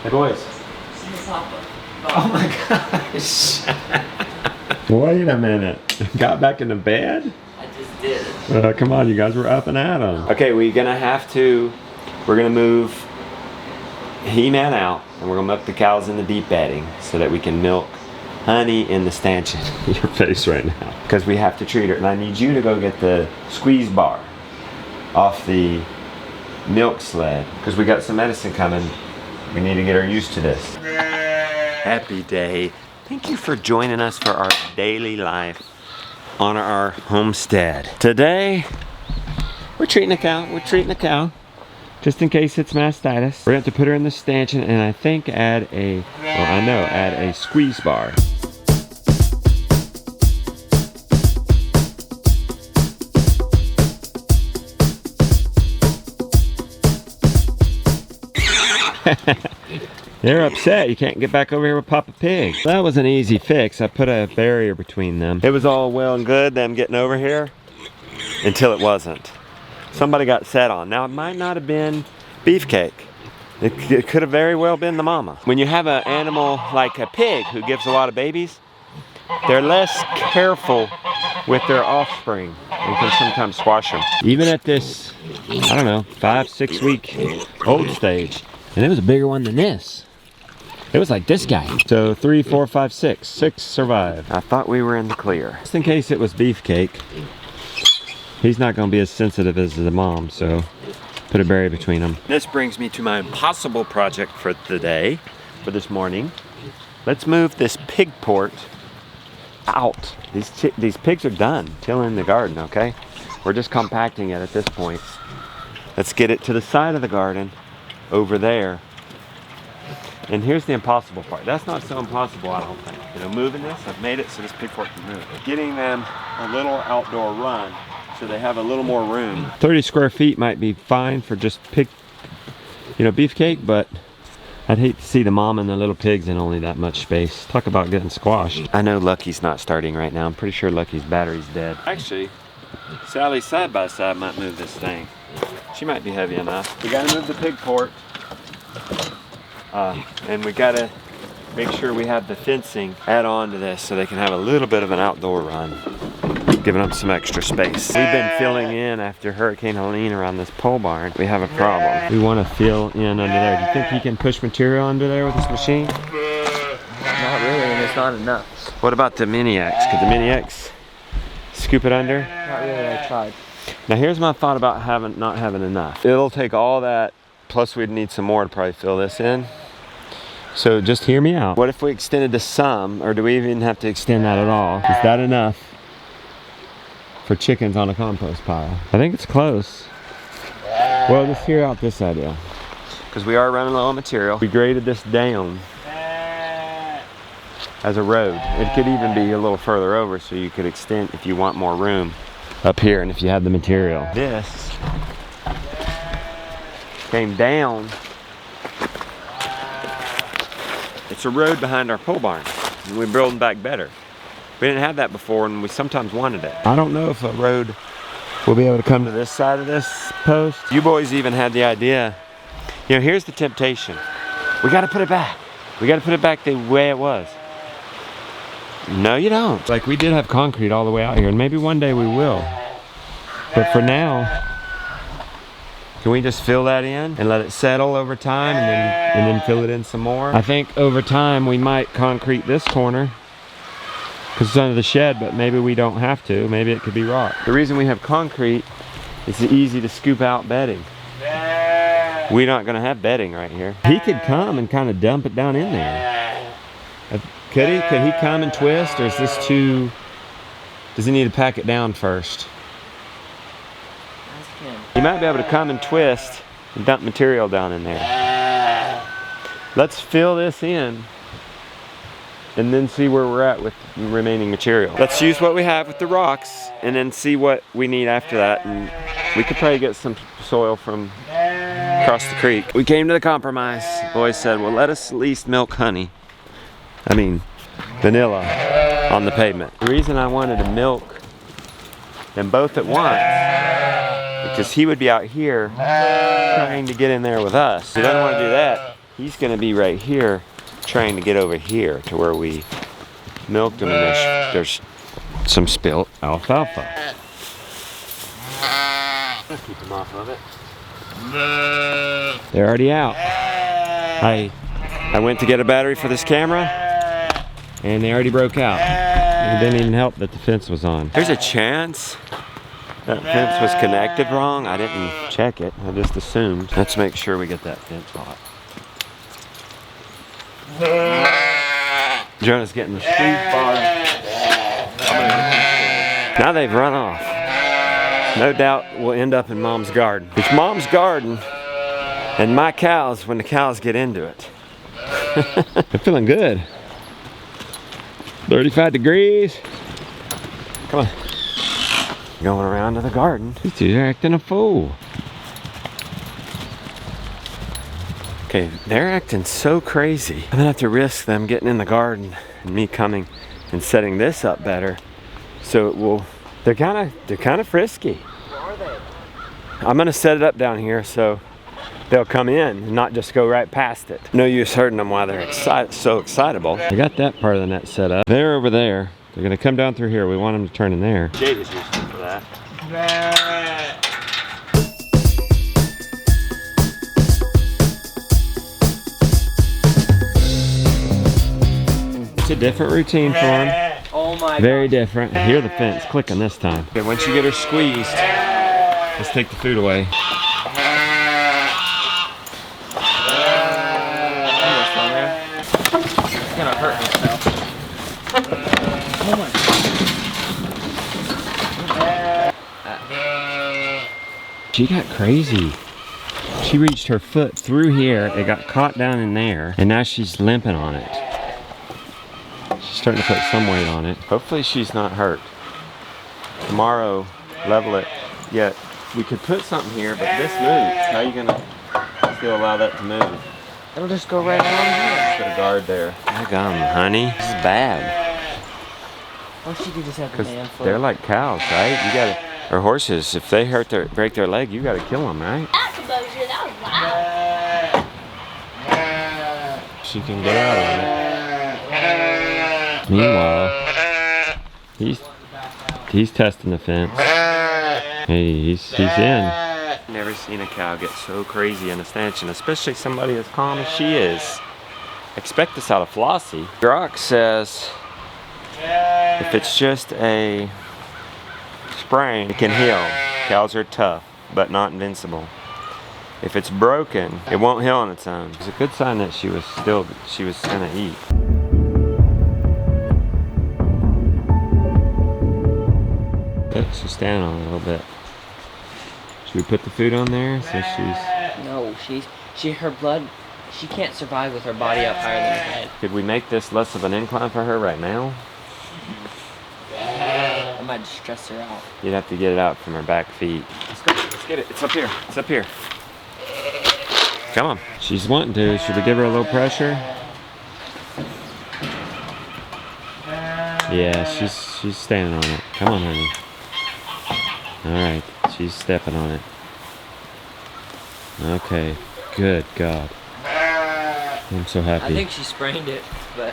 Hey boys. Oh my gosh. Wait a minute. Got back into bed? I just did. Come on, you guys were up and at 'em. Okay, we're gonna move He-Man out, and we're gonna milk the cows in the deep bedding so that we can milk Honey in the stanchion. Your face right now. Because we have to treat her, and I need you to go get the squeeze bar off the milk sled because we got some medicine coming. We need to get her used to this. Happy day. Thank you for joining us for our daily life on our homestead. Today, we're treating a cow. Just in case it's mastitis. We're gonna have to put her in the stanchion and I think add a squeeze bar. They're upset you can't get back over here with Papa Pig. That was an easy fix. I put a barrier between them. It was all well and good them getting over here until it wasn't. Somebody got set on. Now it might not have been Beefcake. It could have very well been the mama. When you have an animal like a pig who gives a lot of babies, they're less careful with their offspring and can sometimes squash them. Even at this, I don't know, 5-6 week old stage. And it was a bigger one than this. It was like this guy. So 3, 4, 5, 6. 6 survived. I thought we were in the clear. Just in case it was Beefcake. He's not gonna be as sensitive as the mom, so put a barrier between them. This brings me to my impossible project for the day, for this morning. Let's move this PigPort out. These pigs are done tilling the garden, okay? We're just compacting it at this point. Let's get it to the side of the garden over there. And here's the impossible part. That's not so impossible, I don't think. You know, moving this, I've made it so this PigPort can move. Getting them a little outdoor run so they have a little more room. 30 square feet might be fine for just Beefcake, but I'd hate to see the mom and the little pigs in only that much space. Talk about getting squashed. I know Lucky's not starting right now. I'm pretty sure Lucky's battery's dead. Actually, Sally's side by side might move this thing. She might be heavy enough. We gotta move the PigPort. And we gotta make sure we have the fencing add on to this so they can have a little bit of an outdoor run, giving them some extra space. We've been filling in after Hurricane Helene around this pole barn. We have a problem. We want to fill in under there. Do you think he can push material under there with this machine? Not really, and it's not enough. What about the Mini X? Could the Mini X scoop it under? Not really, I tried. Now here's my thought about not having enough. It'll take all that, plus we'd need some more to probably fill this in. So just hear me out. What if we extended to some, or do we even have to extend that at all? Is that enough for chickens on a compost pile? I think it's close. Well, just hear out this idea. Because we are running low on material. We graded this down as a road. It could even be a little further over so you could extend if you want more room up here and if you have the material. This came down. It's a road behind our pole barn. We're building back better. We didn't have that before and we sometimes wanted it. I don't know if a road will be able to come to this side of this post. You boys even had the idea. You know, here's the temptation. We gotta put it back. We gotta put it back the way it was. No, you don't. Like, we did have concrete all the way out here, and maybe one day we will. But for now, can we just fill that in and let it settle over time and then fill it in some more? I think over time we might concrete this corner because it's under the shed, but maybe we don't have to. Maybe it could be rock. The reason we have concrete is it's easy to scoop out bedding. We're not gonna have bedding right here. He could come and kind of dump it down in there. Could he? Could he come and twist, or is this too... Does he need to pack it down first? He might be able to come and twist and dump material down in there. Let's fill this in and then see where we're at with the remaining material. Let's use what we have with the rocks and then see what we need after that. And we could probably get some soil from across the creek. We came to the compromise. Boys said, well, let us at least milk vanilla on the pavement. The reason I wanted to milk them both at once, because he would be out here trying to get in there with us. He doesn't want to do that. he's gonna be right here trying to get over here to where we milked him, and there's some spilt alfalfa. Let's keep him off of it. They're already out. I went to get a battery for this camera, and they already broke out. It didn't even help that the fence was on. There's a chance that fence was connected wrong. I didn't check it. I just assumed. Let's make sure we get that fence hot. Jonah's getting the street bar. Now they've run off. No doubt we'll end up in Mom's garden. It's Mom's garden and my cows when the cows get into it. They're feeling good. 35 degrees. Come on. Going around to the garden. These two are acting a fool. Okay, they're acting so crazy. I'm gonna have to risk them getting in the garden and me coming and setting this up better. So it will, they're kind of frisky. Where are they? I'm gonna set it up down here so they'll come in and not just go right past it. No use hurting them while they're so excitable. I got that part of the net set up. They're over there. They're gonna come down through here. We want them to turn in there. Jade is useful for that. It's a different routine for them. Oh my Very different. I hear the fence clicking this time. Okay, once you get her squeezed, let's take the food away. It's gonna hurt myself. Oh my. She got crazy. She reached her foot through here, it got caught down in there, and now she's limping on it. She's starting to put some weight on it. Hopefully she's not hurt. Tomorrow, level it. Yeah, we could put something here, but this moves. How are you gonna still allow that to move? It'll just go right along here. Put a guard there. My God, honey, this is bad. Or she could just have the man foot. They're like cows, right? You gotta, or horses. If they break their leg, you gotta kill them, right? That composure, that was loud. She can get out on it. Meanwhile, he's testing the fence. Hey, he's in. Never seen a cow get so crazy in a stanchion, especially somebody as calm as she is. Expect this out of Flossie. Brock says if it's just a sprain, it can heal. Cows are tough, but not invincible. If it's broken, it won't heal on its own. It's a good sign that she was gonna eat. She's standing on it a little bit. Should we put the food on there so she's... No, her blood, she can't survive with her body up higher than her head. Could we make this less of an incline for her right now? I might just stress her out. You'd have to get it out from her back feet. Let's go, let's get it. It's up here, it's up here. Come on. She's wanting to. Should we give her a little pressure? Yeah, she's standing on it. Come on, honey. Alright, she's stepping on it. Okay, good God. I'm so happy. I think she sprained it, but...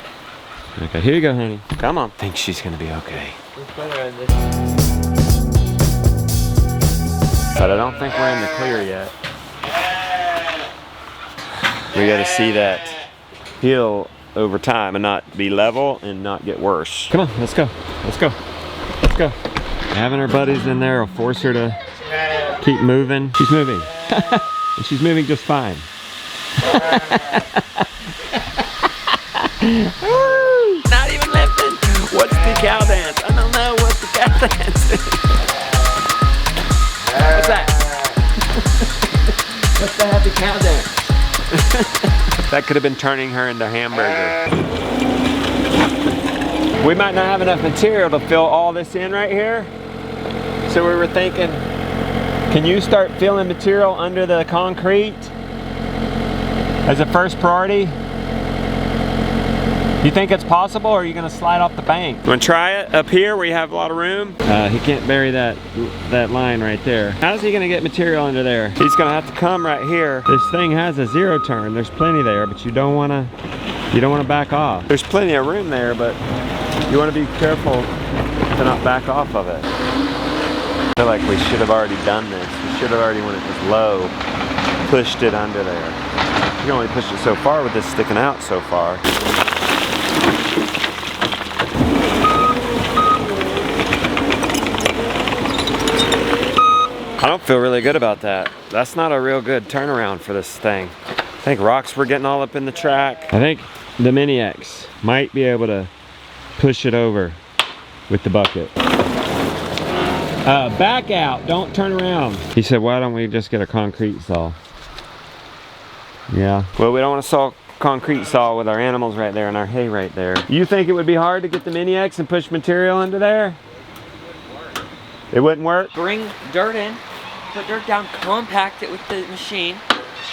Okay, here you go, honey. Come on. I think she's gonna be okay. we'll put her in this. But I don't think we're in the clear yet. We gotta see that heal over time and not be level and not get worse. Come on, let's go. Let's go. Let's go. Having her buddies in there will force her to keep moving. She's moving. And she's moving just fine. Not even limping. What's the cow dance? I don't know what's the cow dance. What's that? What's the happy cow dance? That could have been turning her into a hamburger. We might not have enough material to fill all this in right here. So we were thinking, can you start filling material under the concrete as a first priority? You think it's possible, or are you gonna slide off the bank? You wanna try it up here where you have a lot of room? He can't bury that line right there. How's he gonna get material under there? He's gonna have to come right here. This thing has a 0 turn. There's plenty there, but you don't wanna back off. There's plenty of room there, but you wanna be careful to not back off of it. I feel like we should have already done this. We should have already, when it was low, pushed it under there. You can only push it so far with this sticking out so far. I don't feel really good about that. That's not a real good turnaround for this thing. I think rocks were getting all up in the track. I think the Mini X might be able to push it over with the bucket. Back out, don't turn around. He said, why don't we just get a concrete saw? Yeah. Well, we don't want to saw concrete saw with our animals right there and our hay right there. You think it would be hard to get the Mini X and push material into there? It wouldn't work? Bring dirt in, put dirt down, compact it with the machine,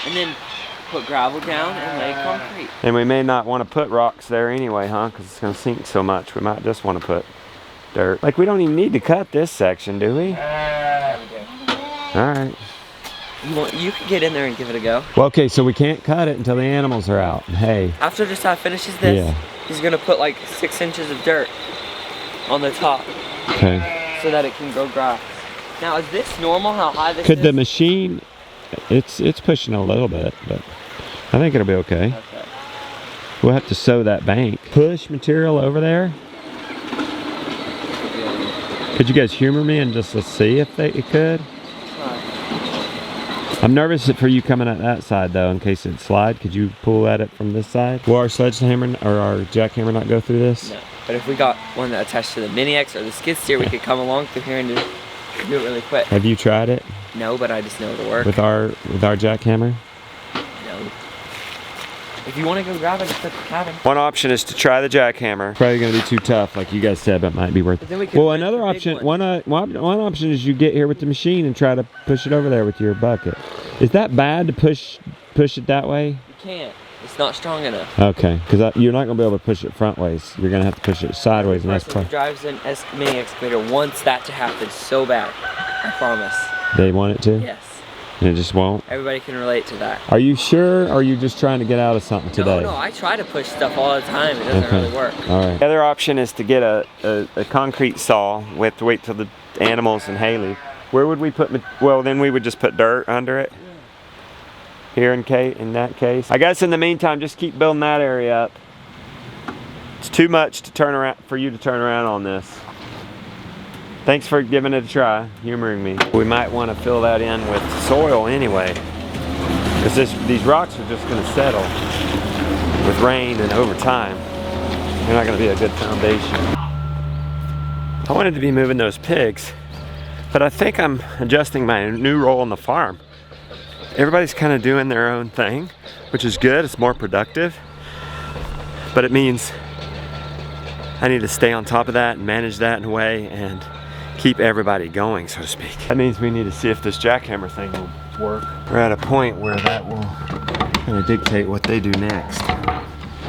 and then put gravel down and lay concrete. And we may not want to put rocks there anyway, huh? Because it's going to sink so much. We might just want to put dirt. Like, we don't even need to cut this section, do we? All right. You can get in there and give it a go. Well, okay, so we can't cut it until the animals are out. Hey. After Josiah finishes this, he's going to put like 6 inches of dirt on the top. Okay. So that it can grow grass. Now, is this normal, how high this is? Could the machine, it's pushing a little bit, but I think it'll be okay. Okay. We'll have to sew that bank. Push material over there. Could you guys humor me and just let's see if it could? I'm nervous for you coming at that side though, in case it slide. Could you pull at it from this side? Will our sledgehammer or our jackhammer not go through this? No. But if we got one that attached to the Mini X or the skid steer, we could come along through here and do it really quick. Have you tried it? No, but I just know it'll work. With our jackhammer? No. If you want to go grab it, just at the cabin. One option is to try the jackhammer. Probably gonna be too tough, like you guys said, but it might be worth it. Well, another option, one option is you get here with the machine and try to push it over there with your bucket. Is that bad to push it that way? You can't. It's not strong enough. Okay, because you're not gonna be able to push it front ways. You're gonna have to push it sideways, and that's the person who drives an Mini excavator wants that to happen so bad. I promise. They want it to? Yes. And it just won't? Everybody can relate to that. Are you sure, or are you just trying to get out of something today? No, I try to push stuff all the time. It doesn't really work. All right. The other option is to get a concrete saw. We have to wait till the animals and hay leave. Where would we put, well, then we would just put dirt under it. Here in that case. I guess in the meantime, just keep building that area up. It's too much to turn around for you to turn around on this. Thanks for giving it a try, humoring me. We might want to fill that in with soil anyway, because these rocks are just going to settle with rain and over time. They're not going to be a good foundation. I wanted to be moving those pigs, but I think I'm adjusting my new role on the farm. Everybody's kind of doing their own thing, which is good. It's more productive, but it means I need to stay on top of that and manage that in a way and keep everybody going, so to speak. That means we need to see if this jackhammer thing will work. We're at a point where that will kind of dictate what they do next.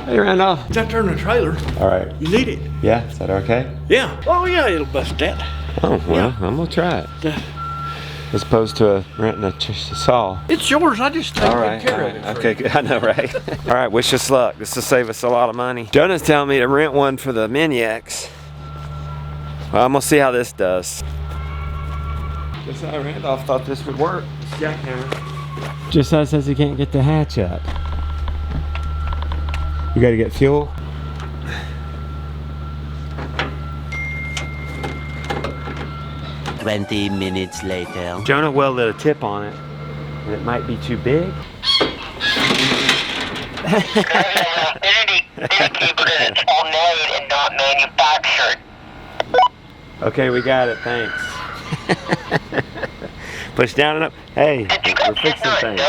Hey, Randolph. Just turn the trailer. All right. You need it. Yeah, is that okay? Yeah. Oh yeah, it'll bust that. Oh, well, yeah. I'm gonna try it. As opposed to renting a saw. It's yours, I just take good care of it. Okay, good. I know, right? All right, wish us luck. This will save us a lot of money. Jonah's telling me to rent one for the Mini X. Well, I'm gonna see how this does. Josiah Randolph thought this would work. This jackhammer. Josiah says he can't get the hatch up. You gotta get fuel. "20 minutes later." Jonah welded a tip on it, and it might be too big. It's homemade and not manufactured. Okay, we got it, thanks. Push down and up. Hey, we're fixing things.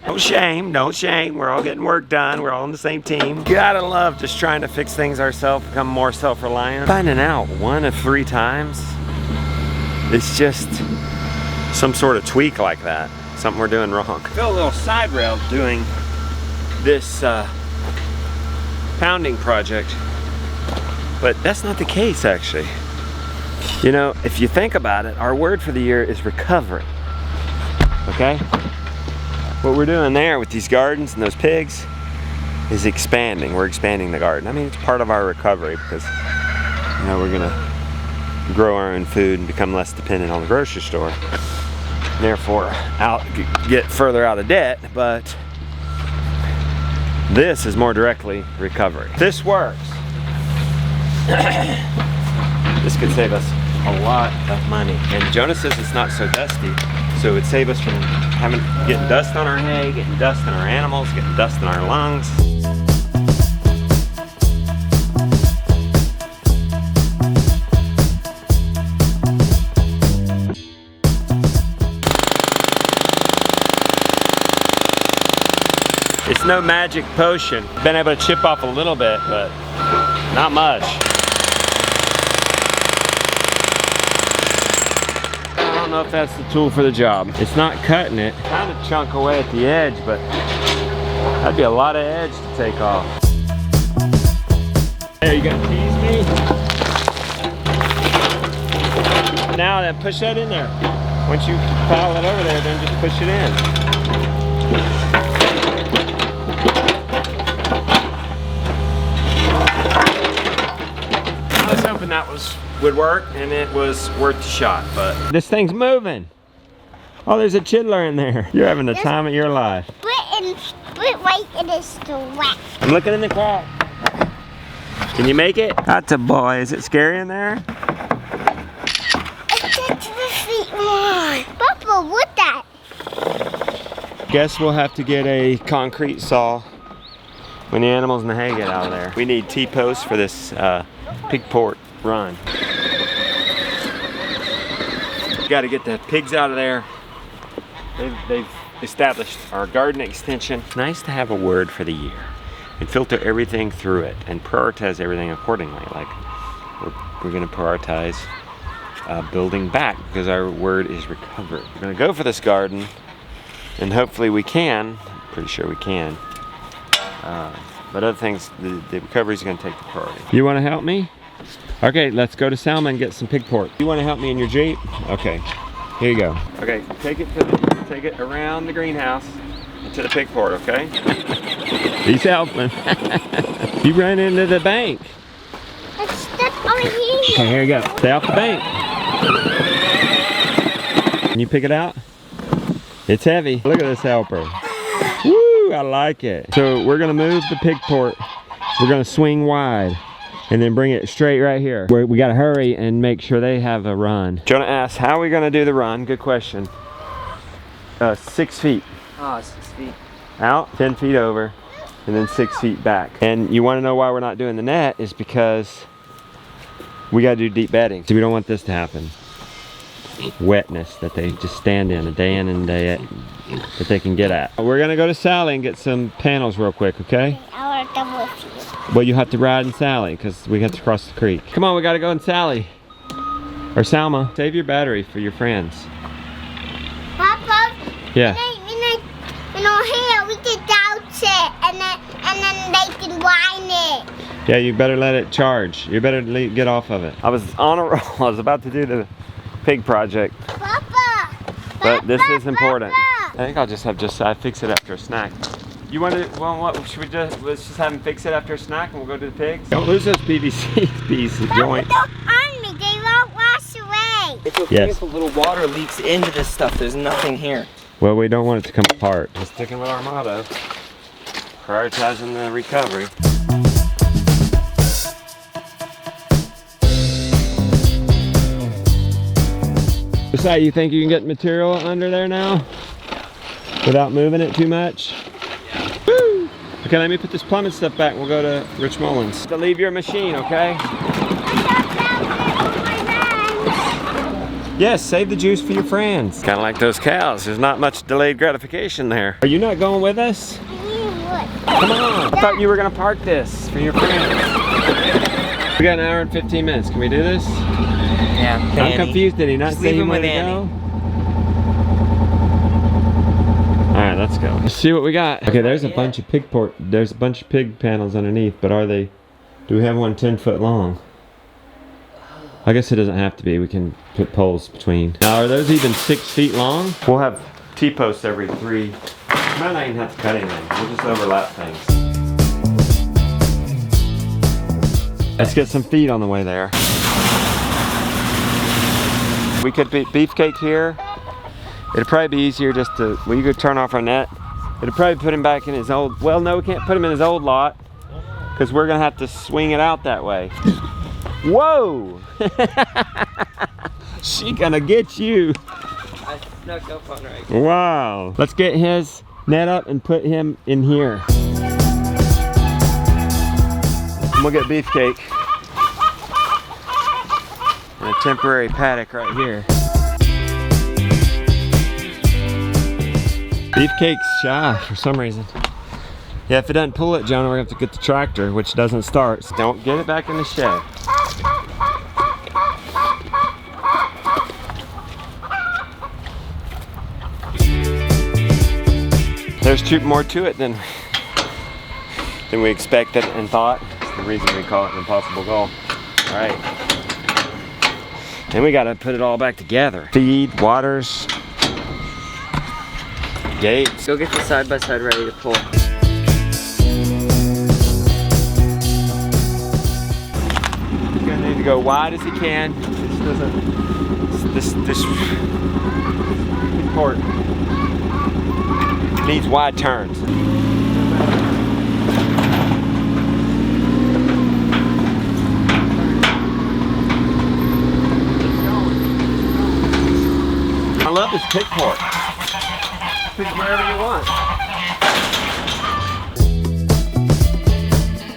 Don't shame, don't shame. We're all getting work done. We're all on the same team. You gotta love just trying to fix things ourselves, become more self-reliant. Finding out 1 of 3 times, it's just some sort of tweak like that. Something we're doing wrong. I felt a little side rail doing this pounding project. But that's not the case, actually. You know, if you think about it, our word for the year is recovery. Okay? What we're doing there with these gardens and those pigs is expanding. We're expanding the garden. I mean, it's part of our recovery because, you know, we're gonna grow our own food and become less dependent on the grocery store. Therefore, get further out of debt, but this is more directly recovery. This works. This could save us a lot of money. And Jonah says it's not so dusty, so it would save us from getting dust on our hay, getting dust on our animals, getting dust on our lungs. It's no magic potion. Been able to chip off a little bit, but not much. I don't know if that's the tool for the job. It's not cutting it. Kind of chunk away at the edge, but that'd be a lot of edge to take off. There, you gonna tease me? Now then, push that in there. Once you pile it over there, then just push it in. I was hoping that would work, and it was worth the shot, but this thing's moving. Oh, there's a chiddler in there. You're having the time of your life. Put right in this direct. I'm looking in the crack. Can you make it? That's a boy. Is it scary in there? It's to the feet more. Papa, what that? Guess we'll have to get a concrete saw when the animals and the hay get out of there. We need T-posts for this PigPort run. Got to get the pigs out of there. They've established our garden extension. It's nice to have a word for the year and filter everything through it and prioritize everything accordingly. Like we're going to prioritize building back because our word is recovery. We're going to go for this garden, and hopefully we can. I'm pretty sure we can. But other things, the recovery is going to take the priority. You want to help me? Okay, let's go to Selma and get some PigPort. You want to help me in your Jeep? Okay, here you go. Okay, take it around the greenhouse and to the PigPort, okay? He's helping. You ran into the bank. It's stuck over here. Okay, here you go. Stay off the bank. Can you pick it out? It's heavy. Look at this helper. Woo, I like it. So we're gonna move the PigPort. We're gonna swing wide and then bring it straight right here. We gotta hurry and make sure they have a run. Jonah asks, how are we gonna do the run? Good question. 6 feet. Oh, 6 feet. Out, 10 feet over, and then 6 feet back. And you wanna know why we're not doing the net is because we gotta do deep bedding. So we don't want this to happen. Wetness that they just stand in and day out that they can get at. We're gonna go to Sally and get some panels real quick, okay? I will come with you. Well, you have to ride in Sally because we have to cross the creek. Come on, we gotta go in Sally. Or Salma. Save your battery for your friends. Papa, Yeah. you know, here we can doubt it and then they can whine it. Yeah, you better let it charge. You better get off of it. I was on a roll. I was about to do the pig project. Papa! But this Papa, is important. Papa. I think I'll just have fix it after a snack. You want to, well, what, should we let's just have him fix it after a snack and we'll go to the pigs? Don't lose those PVC pieces, Papa, joints. don't on me, they won't wash away. It's okay Yes. if a little water leaks into this stuff. There's nothing here. Well, we don't want it to come apart. Just sticking with our motto. Prioritizing the recovery. Besides, you think you can get material under there now? Without moving it too much? Woo! Okay, let me put this plumbing stuff back and we'll go to Rich Mullins. To leave your machine, okay? Yes, save the juice for your friends. Kind of like those cows. There's not much delayed gratification there. Are you not going with us? Come on. I thought you were going to park this for your friends. We got an hour and 15 minutes. Can we do this? Yeah. I'm confused. Did he not Just say leave he him with wanted to Annie. go? All right, let's let's go. Let's see what we got. Okay, there's a bunch of PigPort. There's a bunch of pig panels underneath, but are they, do we have one 10 foot long? I guess it doesn't have to be. We can put poles between. Now, are those even 6 feet long? We'll have T-posts every 3. We might not even have to cut anything. We'll just overlap things. Let's get some feet on the way there. We could put beefcake here. It'd probably be easier just to, well, you could turn off our net. It'd probably put him back in his old, well, no, we can't put him in his old lot because we're gonna have to swing it out that way. Whoa! She gonna get you. I snuck up on right. Wow. Let's get his net up and put him in here. And we'll get beefcake. And a temporary paddock right here. Beefcake's shy for some reason. Yeah, if it doesn't pull it, Jonah, we're gonna have to get the tractor, which doesn't start. So don't get it back in the shed. There's more to it than we expected and thought. That's the reason we call it an impossible goal. All right. Then we gotta put it all back together. Feed, waters, gates. Go get the side-by-side ready to pull. He's gonna need to go wide as he can. This port needs wide turns. I love this PigPort. Pick wherever you want.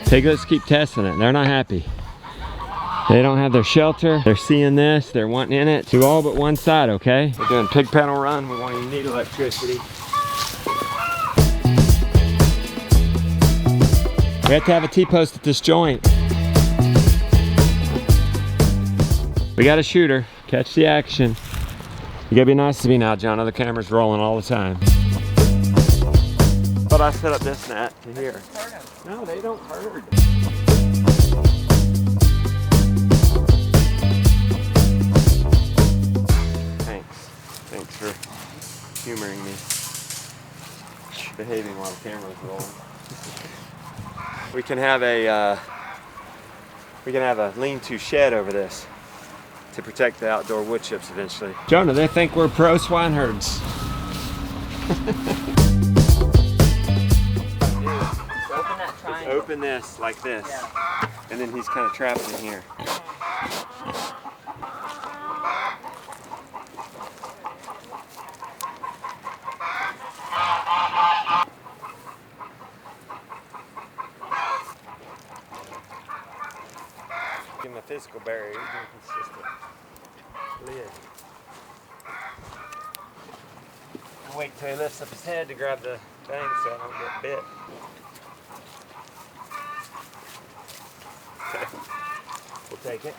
Piglets keep testing it. They're not happy. They don't have their shelter. They're seeing this. They're wanting in it. Do all but one side, okay? We're doing pig panel run. We won't even need electricity. We have to have a T-post at this joint. We got a shooter. Catch the action. You gotta be nice to me now, John. The camera's rolling all the time. But I set up this net to here. No, they don't hurt. Thanks for humoring me. Behaving while the camera's rolling. We can have a lean-to shed over this to protect the outdoor wood chips eventually. Jonah, they think we're pro swine herds. Just open this like this, and then he's kind of trapped in here. Give him a physical barrier, he's being consistent. Lid. I'll wait till he lifts up his head to grab the thing so I don't get bit. Okay. We'll take it.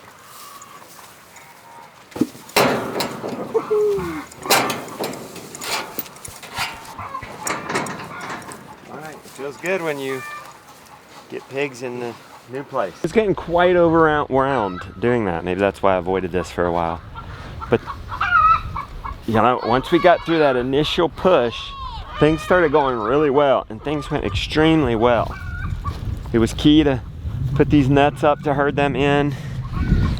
Alright, it feels good when you get pigs in the new place. It's getting quite overwhelmed doing that. Maybe that's why I avoided this for a while. But you know, once we got through that initial push, things started going really well, and things went extremely well. It was key to put these nets up to herd them in,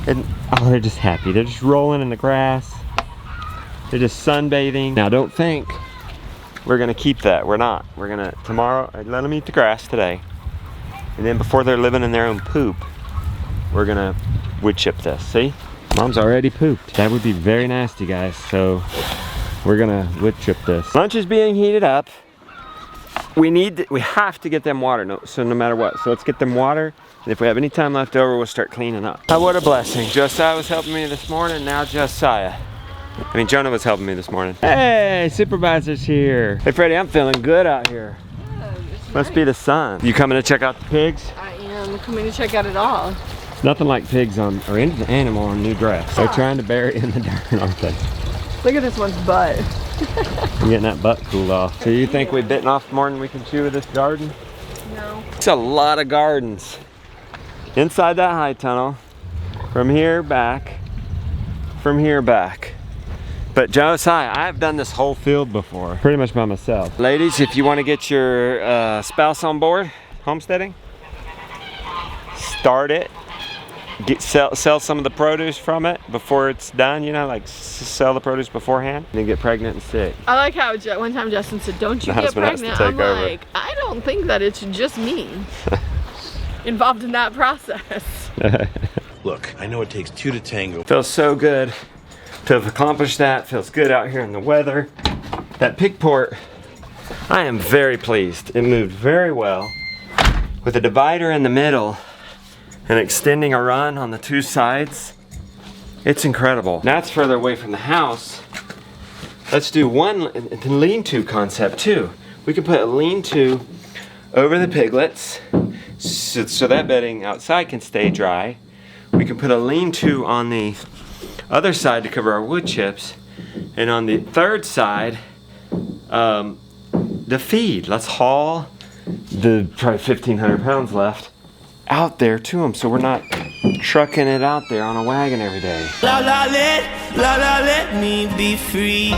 and oh, they're just happy. They're just rolling in the grass. They're just sunbathing. Now, don't think we're gonna keep that. We're not. We're gonna tomorrow let them eat the grass today. And then before they're living in their own poop, we're gonna wood chip this. See? Mom's already pooped. That would be very nasty, guys. So we're gonna wood chip this. Lunch is being heated up. We have to get them water, no matter what. So let's get them water. And if we have any time left over, we'll start cleaning up. Oh, what a blessing. Josiah was helping me this morning, now Jonah was helping me this morning. Hey, supervisor's here. Hey, Freddie, I'm feeling good out here. Must be the sun. You coming to check out the pigs? I am coming to check out it all. Nothing like pigs or any animal on new grass. They're trying to bury it in the dirt, aren't they? Look at this one's butt. I'm getting that butt cooled off. So you think we've bitten off more than we can chew with this garden? No. It's a lot of gardens. Inside that high tunnel, from here back, from here back. But Josiah, I've done this whole field before, pretty much by myself. Ladies, if you want to get your spouse on board homesteading, start it. Sell some of the produce from it before it's done, you know, like sell the produce beforehand, and then get pregnant and sick. I like how one time Justin said, "Don't you get pregnant?" I'm like, I don't think that it's just me involved in that process. Look, I know it takes two to tango. Feels so good to have accomplished that. Feels good out here in the weather. That PigPort, I am very pleased. It moved very well with a divider in the middle and extending a run on the two sides. It's incredible. Now it's further away from the house. Let's do one lean-to concept too. We could put a lean-to over the piglets so that bedding outside can stay dry. We can put a lean-to on the other side to cover our wood chips, and on the third side, the feed. Let's haul the probably 1,500 pounds left out there to them, so we're not trucking it out there on a wagon every day. La la let me be free.